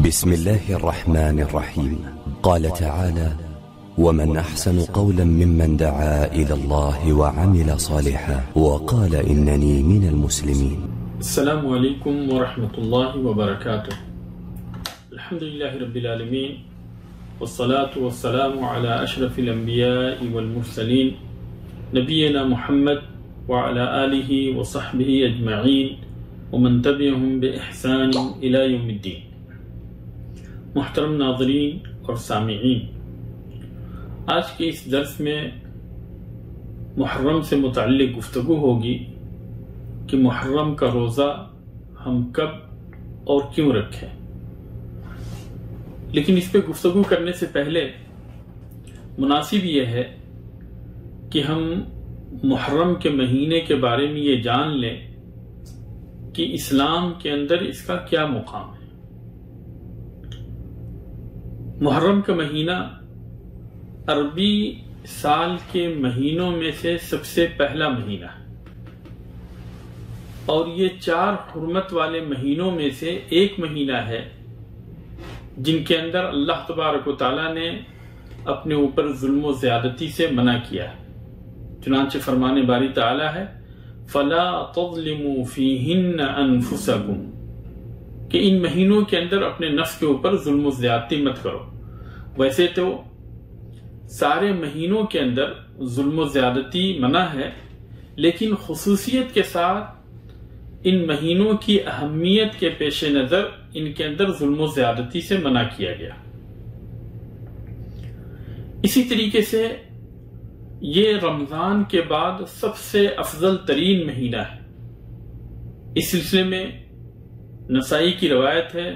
بسم الله الرحمن الرحيم. قال تعالى: ومن أحسن قولا ممن دعا إلى الله وعمل صالحا وقال إنني من المسلمين. السلام عليكم ورحمة الله وبركاته. الحمد لله رب العالمين، والصلاة والسلام على أشرف الأنبياء والمرسلين نبينا محمد وعلى آله وصحبه أجمعين ومن تبعهم بإحسان إلى يوم الدين. محترم ناظرین اور سامعین، آج کے اس درس میں محرم سے متعلق گفتگو ہوگی کہ محرم کا روزہ ہم کب اور کیوں رکھیں. لیکن اس پہ گفتگو کرنے سے پہلے مناسب یہ ہے کہ ہم محرم کے مہینے کے بارے میں یہ جان لیں کہ اسلام کے اندر اس کا کیا مقام ہے. محرم کا مہینہ عربی سال کے مہینوں میں سے سب سے پہلا مہینہ ہے، اور یہ 4 حرمت والے مہینوں میں سے ایک مہینہ ہے جن کے اندر اللہ تبارک و تعالیٰ نے اپنے اوپر ظلم و زیادتی سے منع کیا ہے. چنانچہ فرمان باری تعالیٰ ہے: فَلَا تَظْلِمُوا فِيهِنَّ أَنفُسَكُمْ، کہ ان مہینوں کے اندر اپنے نفس کے اوپر ظلم و زیادتی مت کرو. ویسے تو سارے مہینوں کے اندر ظلم و زیادتی منع ہے، لیکن خصوصیت کے ساتھ ان مہینوں کی اہمیت کے پیش نظر ان کے اندر ظلم و زیادتی سے منع کیا گیا. اسی طریقے سے یہ رمضان کے بعد سب سے افضل ترین مہینہ ہے. اس سلسلے میں نسائی کی روایت ہے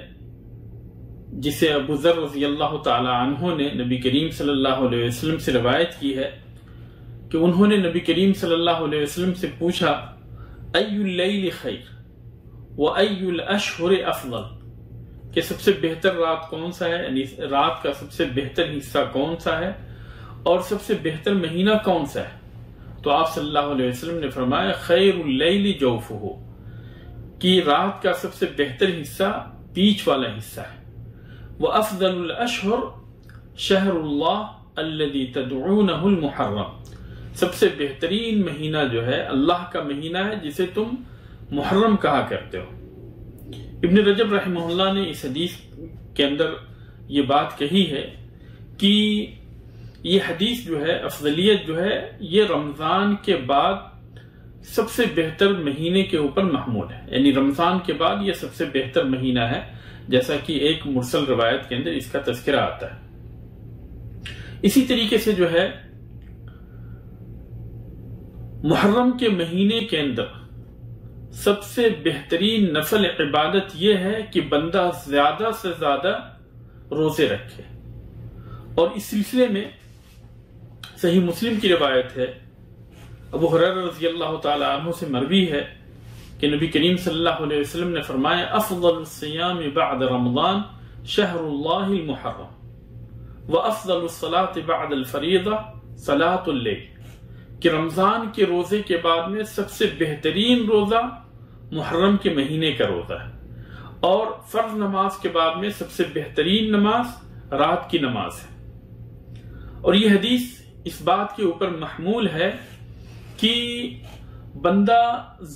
جسے ابو ذر رضی اللہ تعالی عنہ نے نبی کریم صلی اللہ علیہ وسلم سے روایت کی ہے کہ انہوں نے نبی کریم صلی اللہ علیہ وسلم سے پوچھا: ای اللیل خیر و ای الاشہر افضل، کہ سب سے بہتر رات کون سا ہے، یعنی رات کا سب سے بہتر حصہ کون سا ہے اور سب سے بہتر مہینہ کون سا ہے. تو آپ صلی اللہ علیہ وسلم نے فرمایا: خیر اللیل جوفہ، کہ رات کا سب سے بہتر حصہ بیچ والا حصہ ہے. وَأَفْضَلُ الْأَشْهُرِ شَهْرُ اللَّهِ الَّذِي تَدْعُونَهُ الْمُحَرَّمُ، سب سے بہترین مہینہ جو ہے اللہ کا مہینہ ہے جسے تم محرم کہا کرتے ہو. ابن رجب رحمہ اللہ نے اس حدیث کے اندر یہ بات کہی ہے کہ یہ حدیث جو ہے، افضلیت جو ہے، یہ رمضان کے بعد سب سے بہتر مہینے کے اوپر محمول ہے. یعنی رمضان کے بعد یہ سب سے بہتر مہینہ ہے، جیسا کہ ایک مرسل روایت کے اندر اس کا تذکرہ آتا ہے. اسی طریقے سے جو ہے محرم کے مہینے کے اندر سب سے بہترین نفل عبادت یہ ہے کہ بندہ زیادہ سے زیادہ روزے رکھے. اور اس سلسلے میں صحیح مسلم کی روایت ہے، ابو ہریرہ رضی اللہ تعالی عنہ سے مروی ہے کہ نبی کریم صلی اللہ علیہ وسلم نے فرمایا: افضل الصیام بعد رمضان شہر اللہ المحرم وافضل الصلاة بعد الفریضہ صلاة اللیل، کہ رمضان کے روزے کے بعد میں سب سے بہترین روزہ محرم کے مہینے کا روزہ ہے، اور فرض نماز کے بعد میں سب سے بہترین نماز رات کی نماز ہے. اور یہ حدیث اس بات کے اوپر محمول ہے کہ بندہ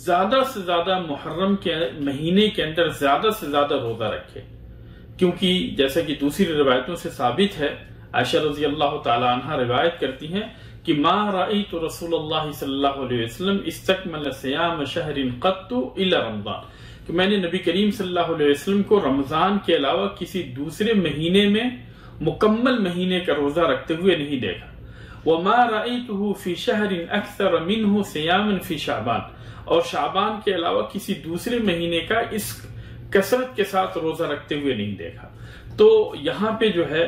زیادہ سے زیادہ محرم کے مہینے کے اندر زیادہ سے زیادہ روزہ رکھے، کیونکہ جیسا کہ دوسری روایتوں سے ثابت ہے، عائشہ رضی اللہ تعالی عنہ روایت کرتی ہیں کہ ما رأیت رسول اللہ صلی اللہ علیہ وسلم استکمل صیام شہر قط الا رمضان، کہ میں نے نبی کریم صلی اللہ علیہ وسلم کو رمضان کے علاوہ کسی دوسرے مہینے میں مکمل مہینے کا روزہ رکھتے ہوئے نہیں دیکھا. وما رأيته في شهر اكثر منه صياما في شعبان، اور شعبان کے علاوہ کسی دوسرے مہینے کا اس کثرت کے ساتھ روزہ رکھتے ہوئے نہیں دیکھا. تو یہاں پہ جو ہے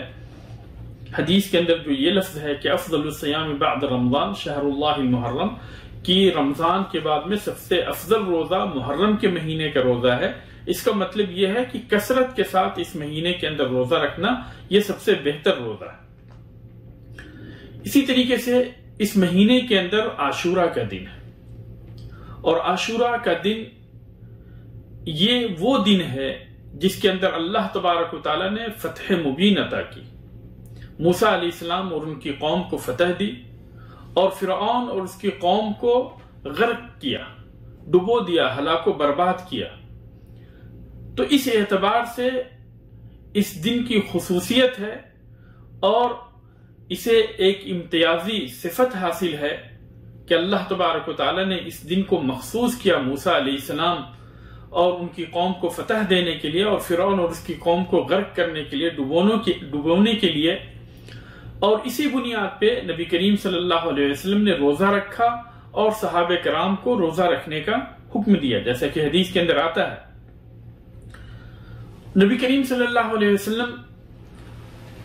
حدیث کے اندر جو یہ لفظ ہے کہ افضل الصیام بعد رمضان شہر اللہ المحرم، کہ رمضان کے بعد میں سب سے افضل روزہ محرم کے مہینے کا روزہ ہے، اس کا مطلب یہ ہے کہ کثرت کے ساتھ اس مہینے کے اندر روزہ رکھنا یہ سب سے بہتر روزہ ہے. اسی طریقے سے اس مہینے کے اندر عاشورہ کا دن ہے، اور عاشورہ کا دن یہ وہ دن ہے جس کے اندر اللہ تبارک و تعالیٰ نے فتح مبین عطا کی، موسیٰ علیہ السلام اور ان کی قوم کو فتح دی، اور فرعون اور اس کی قوم کو غرق کیا، ڈبو دیا، ہلاک و برباد کیا۔ تو اس اعتبار سے اس دن کی خصوصیت ہے اور اسے ایک امتیازی صفت حاصل ہے کہ اللہ تبارک و تعالیٰ نے اس دن کو مخصوص کیا موسیٰ علیہ السلام اور ان کی قوم کو فتح دینے کے لیے، اور فرعون اور اس کی قوم کو غرق کرنے کے لیے، ڈبونے کے لیے۔ اور اسی بنیاد پہ نبی کریم صلی اللہ علیہ وسلم نے روزہ رکھا اور صحابہ کرام کو روزہ رکھنے کا حکم دیا، جیسا کہ حدیث کے اندر آتا ہے۔ نبی کریم صلی اللہ علیہ وسلم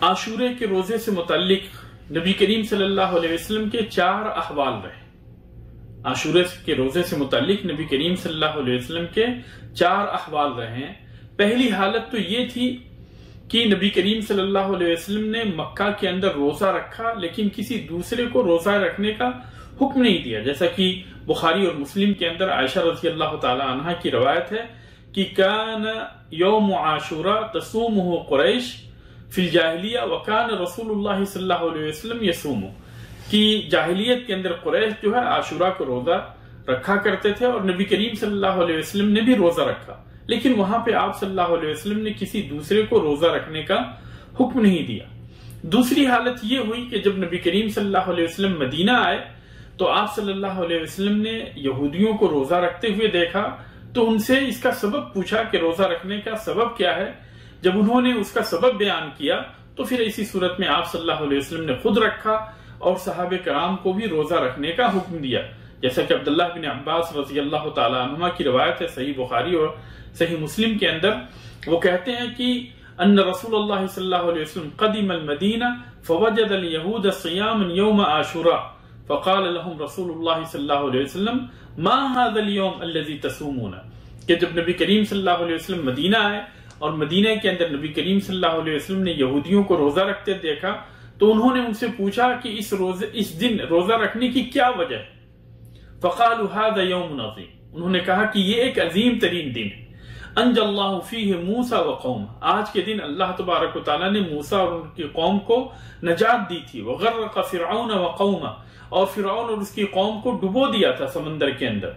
عاشورے کے روزے سے متعلق نبی کریم صلی اللہ علیہ وسلم کے 4 احوال رہے۔ عاشورے کے روزے سے متعلق نبی کریم صلی اللہ علیہ وسلم کے 4 احوال رہے ہیں۔ پہلی حالت تو یہ تھی کہ نبی کریم صلی اللہ علیہ وسلم نے مکہ کے اندر روزہ رکھا لیکن کسی دوسرے کو روزہ رکھنے کا حکم نہیں دیا، جیسا کہ بخاری اور مسلم کے اندر عائشہ رضی اللہ تعالی عنہا کی روایت ہے کہ کان یوم عاشورہ تصومہ قریش فی الجاہلیہ وکان رسول اللہ صلی اللہ علیہ وسلم یصومہ، کہ جاہلیت کے اندر قریش جو ہے عاشورہ کو روزہ رکھا کرتے تھے اور نبی کریم صلی اللہ علیہ وسلم نے بھی روزہ رکھا، لیکن وہاں پہ آپ صلی اللہ علیہ وسلم نے کسی دوسرے کو روزہ رکھنے کا حکم نہیں دیا۔ دوسری حالت یہ ہوئی کہ جب نبی کریم صلی اللہ علیہ وسلم مدینہ آئے تو آپ صلی اللہ علیہ وسلم نے یہودیوں کو روزہ رکھتے ہوئے دیکھا تو ان سے اس کا سبب پوچھا کہ روزہ رکھنے کا سبب کیا ہے۔ جب انہوں نے اس کا سبب بیان کیا تو پھر اسی صورت میں آپ صلی اللہ علیہ وسلم نے خود رکھا اور صحابہ کرام کو بھی روزہ رکھنے کا حکم دیا، جیسا کہ عبداللہ بن عباس رضی اللہ تعالی عنہما کی روایت ہے صحیح بخاری اور صحیح مسلم کے اندر، وہ کہتے ہیں کہ ان رسول اللہ صلی اللہ علیہ وسلم قدم المدینہ فوجد اليہود صیاما یوم عاشوراء فقال لهم رسول اللہ صلی اللہ علیہ وسلم ما هذا اليوم الذي تصومون، کہ جب نبی کریم صلی اللہ علیہ وسلم مدینہ آئے اور مدینہ کے اندر نبی کریم صلی اللہ علیہ وسلم نے یہودیوں کو روزہ رکھتے دیکھا تو انہوں نے ان سے پوچھا کہ اس دن روزہ رکھنے کی کیا وجہ ہے؟ فقالوا هذا يوم عظیم، انہوں نے کہا کہ یہ ایک عظیم ترین دن ہے، انجى اللہ فیہ موسیٰ وقوم، آج کے دن اللہ تبارک و تعالیٰ نے موسیٰ اور ان کی قوم کو نجات دی تھی، وغرق فرعون وقوم، اور فرعون اور اس کی قوم کو ڈبو دیا تھا سمندر کے اندر،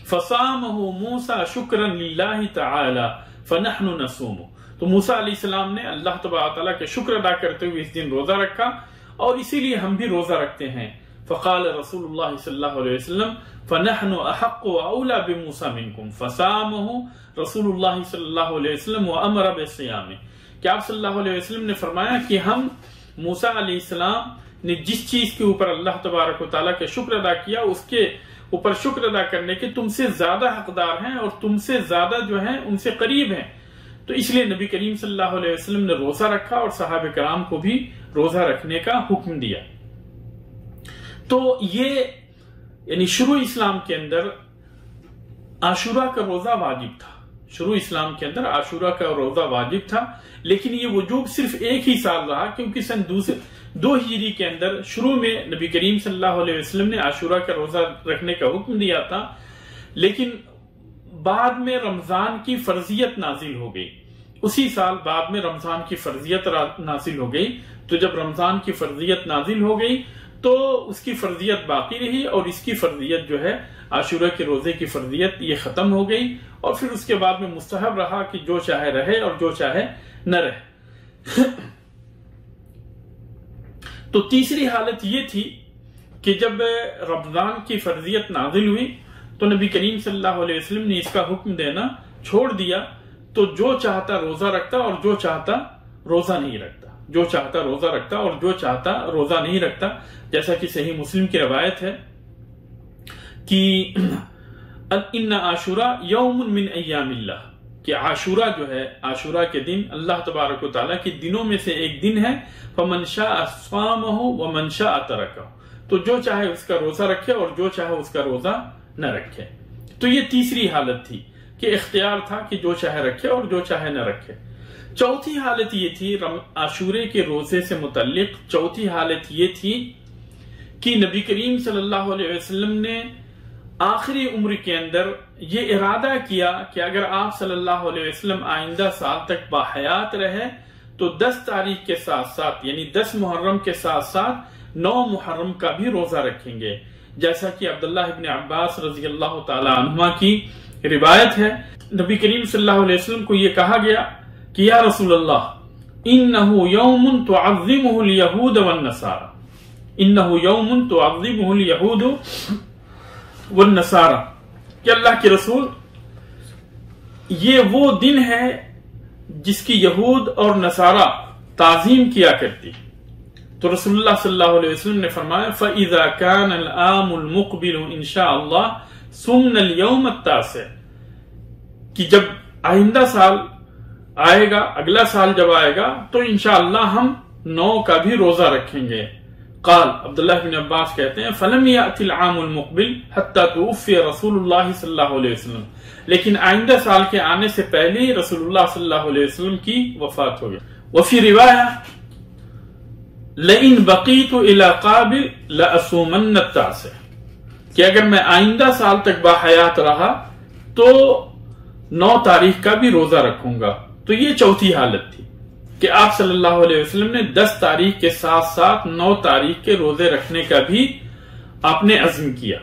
فصامہ موسیٰ شکرا للہ تعالی فنحن نصوم، تو موسیٰ علیہ السلام نے اللہ تبارک تعالیٰ کے شکر ادا کرتے ہوئے اس دن روزہ رکھا اور اسی لیے ہم بھی روزہ رکھتے ہیں۔ فقال رسول اللہ صلی اللہ علیہ وسلم فنحن احق واولی بموسیٰ منکم، فصامہ رسول اللہ صلی اللہ علیہ وسلم وامر بالصیام، کہ آپ صلی اللہ علیہ وسلم نے فرمایا کہ ہم موسیٰ علیہ السلام نے جس چیز کے اوپر اللہ تبارک و تعالیٰ کے شکر ادا کیا اس کے اوپر شکر ادا کرنے کے تم سے زیادہ حقدار ہیں اور تم سے زیادہ جو ہیں ان سے قریب ہیں، تو اس لیے نبی کریم صلی اللہ علیہ وسلم نے روزہ رکھا اور صحابہ کرام کو بھی روزہ رکھنے کا حکم دیا۔ تو یہ یعنی شروع اسلام کے اندر عاشورہ کا روزہ واجب تھا، شروع اسلام کے اندر عاشورہ کا روزہ واجب تھا، لیکن یہ وجوب صرف ایک ہی سال رہا، کیونکہ سن 2 ہجری کے اندر شروع میں نبی کریم صلی اللہ علیہ وسلم نے عاشورہ کا روزہ رکھنے کا حکم دیا تھا، لیکن بعد میں رمضان کی فرضیت نازل ہو گئی، اسی سال بعد میں رمضان کی فرضیت نازل ہو گئی، تو جب رمضان کی فرضیت نازل ہو گئی تو اس کی فرضیت باقی رہی اور اس کی فرضیت جو ہے عاشورہ کے روزے کی فرضیت یہ ختم ہو گئی، اور پھر اس کے بعد میں مستحب رہا کہ جو چاہے رہے اور جو چاہے نہ رہے۔ تو تیسری حالت یہ تھی کہ جب رمضان کی فرضیت نازل ہوئی تو نبی کریم صلی اللہ علیہ وسلم نے اس کا حکم دینا چھوڑ دیا، تو جو چاہتا روزہ رکھتا اور جو چاہتا روزہ نہیں رکھتا، جو چاہتا روزہ رکھتا اور جو چاہتا روزہ نہیں رکھتا، جیسا کہ صحیح مسلم کی روایت ہے کہ ان عاشورہ یوم من ایام اللہ، کہ عاشورہ جو ہے عاشورہ کے دن اللہ تبارک و تعالیٰ کے دنوں میں سے ایک دن ہے، فمن شاء صامہ ومن شاء ترکہ، تو جو چاہے اس کا روزہ رکھے اور جو چاہے اس کا روزہ نہ رکھے۔ تو یہ تیسری حالت تھی کہ اختیار تھا کہ جو چاہے رکھے اور جو چاہے نہ رکھے۔ چوتھی حالت یہ تھی عاشورے کے روزے سے متعلق، چوتھی حالت یہ تھی کہ نبی کریم صلی اللہ علیہ وسلم نے آخری عمر کے اندر یہ ارادہ کیا کہ اگر آپ صلی اللہ علیہ وسلم آئندہ سال تک باحیات رہے تو 10 تاریخ کے ساتھ ساتھ یعنی 10 محرم کے ساتھ ساتھ 9 محرم کا بھی روزہ رکھیں گے، جیسا کہ عبداللہ ابن عباس رضی اللہ تعالی عنہما کی روایت ہے۔ نبی کریم صلی اللہ علیہ وسلم کو یہ کہا گیا کہ یا رسول اللہ انہو یوم تعظمہ الیہود والنصارى، انہو یوم تعظمہ الیہود والنصارى، کہ اللہ کے رسول یہ وہ دن ہے جس کی یہود اور نصارہ تعظیم کیا کرتی۔ تو رسول اللہ صلی اللہ علیہ وسلم نے فرمایا فَإِذَا كَانَ الْعَامُ الْمُقْبِلُ إِنْ شَاءَ اللَّهُ سُمْنَ الْيَوْمَ التَّاسِعَ، کہ جب آئندہ سال آئے گا، اگلا سال جب آئے گا تو انشاءاللہ ہم 9 کا بھی روزہ رکھیں گے۔ قال عبداللہ بن عباس کہتے ہیں فَلَمْ يَأْتِ الْعَامُ الْمُقْبِلُ حَتَّى تُوفِّيَ رسول اللہ صلی اللہ علیہ وسلم، لیکن آئندہ سال کے آنے سے پہلے ہی رسول اللہ صلی اللہ علیہ وسلم کی وفات ہو گئی۔ وفی روایہ لَإِن بَقِيتُ إِلَى قَابِلْ لَأَصُومَنَّ التَّاسِعَ، کہ اگر میں آئندہ سال تک باحیات رہا تو 9 تاریخ کا بھی روزہ رکھوں گا۔ تو یہ چوتھی حالت تھی کہ آپ صلی اللہ علیہ وسلم نے 10 تاریخ کے ساتھ ساتھ 9 تاریخ کے روزے رکھنے کا بھی آپ نے عزم کیا۔